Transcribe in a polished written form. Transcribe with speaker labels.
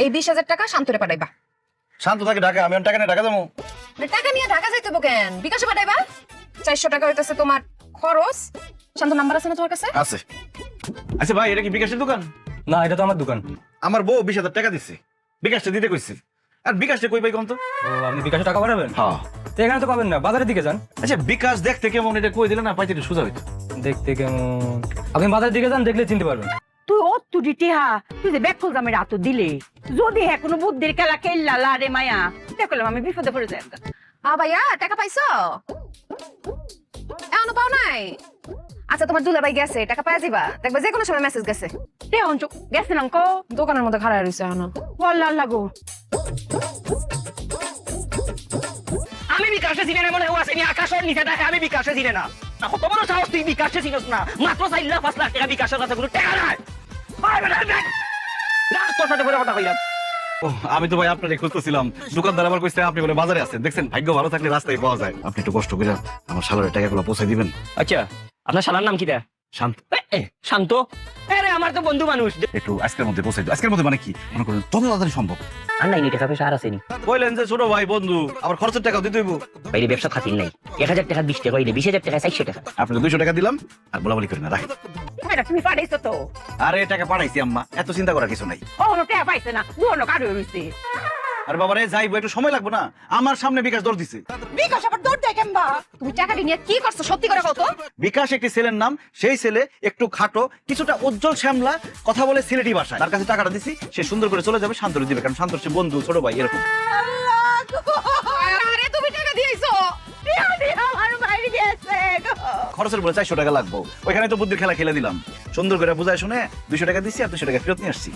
Speaker 1: এই 20,000 টাকা শান্তরে পাঠাইবা।
Speaker 2: শান্ত থাকে ঢাকা, আমি টাকা নিয়ে ঢাকা যাবো।
Speaker 1: টাকা নিয়ে ঢাকা যাইতে হইব কেন? বিকাশে পাঠাইবা। 400 টাকা হইতাছে তোমার খরচ। শান্ত নাম্বার আছে না তোমার কাছে?
Speaker 2: আছে। আচ্ছা ভাই, এটা কি বিকাশের দোকান?
Speaker 3: না, এটা তো আমার দোকান।
Speaker 2: আমার বউ 20,000 টাকা দিচ্ছে, বিকাশটা দিতে কইছে। আর বিকাশটা কই পাই কোন তো?
Speaker 3: ও, আপনি বিকাশে টাকা পাঠাবেন?
Speaker 2: হ্যাঁ।
Speaker 3: তো এখানে তো পাবেন না, বাজারের দিকে যান।
Speaker 2: আচ্ছা বিকাশ দেখতে কেমন, এটা কই দিলে না পাইতে একটু সোজা হইতো।
Speaker 3: দেখতে কেমন? আপনি বাজারের দিকে যান, দেখলে চিনতে পারবেন।
Speaker 4: তুই ও তুই টিহা তুই যে ব্যাগ খুলতে আমি রাত দিলে যদি হ্যাঁ কোনো বুদ্ধির খেলা খেললা রে মায়া দেখলাম আমি বিপদে পড়ে যাই।
Speaker 1: ভাইয়া টাকা পাইছো? এখনো পাও নাই? আচ্ছা তোমার দুলাভাই গেছে, টাকা পাই যাবা। দেখবা যে কোনো সময় মেসেজ গেছে।
Speaker 4: তে অঞ্চল গেছে নাঙ্ক
Speaker 1: দোকানের মধ্যে খাড়া রইছে এখনো।
Speaker 4: বল্লা লাগো
Speaker 5: আমি বিকাশে চিনে না, মনে হয় আসেনি আকাশের নিচে দেখে আমি বিকাশে চিনে না। কত বড় সাহস তুই বিকাশে চিনস না? মাত্র 4-5 লাখ টাকা বিকাশের কাছে কোনো টাকা নাই। তোর সাথে বলে কথা কইলাম।
Speaker 2: ও, আমি তো ভাই আপনারই খুঁজতেছিলাম। দোকানদার আমার কইছে আপনি বলে বাজারে আছেন। দেখছেন ভাগ্য ভালো থাকলে রাস্তায় পাওয়া যায়। আপনি একটু কষ্ট করে আমার শালারের টাকাগুলো পৌঁছে দিবেন।
Speaker 5: আচ্ছা, আপনার শালার নাম কি দা?
Speaker 2: শান্ত।
Speaker 5: শান্ত? আরে আমার তো বন্ধু মানুষ।
Speaker 2: একটু আজকের মধ্যে পৌঁছে দিন। আজকের মধ্যে মানে কি মনে করেন তত তাড়াতাড়ি সম্ভব।
Speaker 5: আর নাই টাকা পয়সা আর আসেনি।
Speaker 2: বললেন যে ছোট ভাই বন্ধু, আবার খরচের টাকাও দিতে হইব।
Speaker 5: বাইরে ব্যবসা খাতির নাই। 1,000 টাকা 20 টাকা হইলে 20,000 টাকা 400 টাকা।
Speaker 2: আপনাকে 200 টাকা দিলাম আর বলাবলি করেন না, রাখেন।
Speaker 4: এটা তুমি পাঠাইছো তো
Speaker 2: আরে টাকা পাঠাইছি আম্মা, এত চিন্তা করার কিছু নাই।
Speaker 4: ও টাকা পাইছে না দুনো কারো হইছে
Speaker 2: আর বাবা রে যাইবো, একটু সময় লাগবে না? আমার সামনে বিকাশ দৌড় দিছে।
Speaker 4: বিকাশ আবার দৌড় দেয় কেমবা
Speaker 1: তুমি টাকা নিয়ে কি করছো সত্যি করে কও তো?
Speaker 2: বিকাশ একটি ছেলের নাম, সেই ছেলে একটু খাটো, কিছুটা উজ্জ্বল শ্যামলা, কথা বলে সিলেটি ভাষায়। তার কাছে টাকাটা দিছি, সে সুন্দর করে চলে যাবে, শান্তরে দিবে, কারণ শান্তর সে বন্ধু, ছোট ভাই এরকম।
Speaker 1: আরে তুমি টাকা দিয়েছো?
Speaker 4: আমার বাইরে গেছে
Speaker 2: খরচের বলে 400 টাকা লাগবো, ওইখানে তো বুদ্ধির খেলা খেলে দিলাম। সুন্দর করে বুঝায় শুনে 200 টাকা দিছি আর 200 টাকা ফেরত নিয়ে আসছি।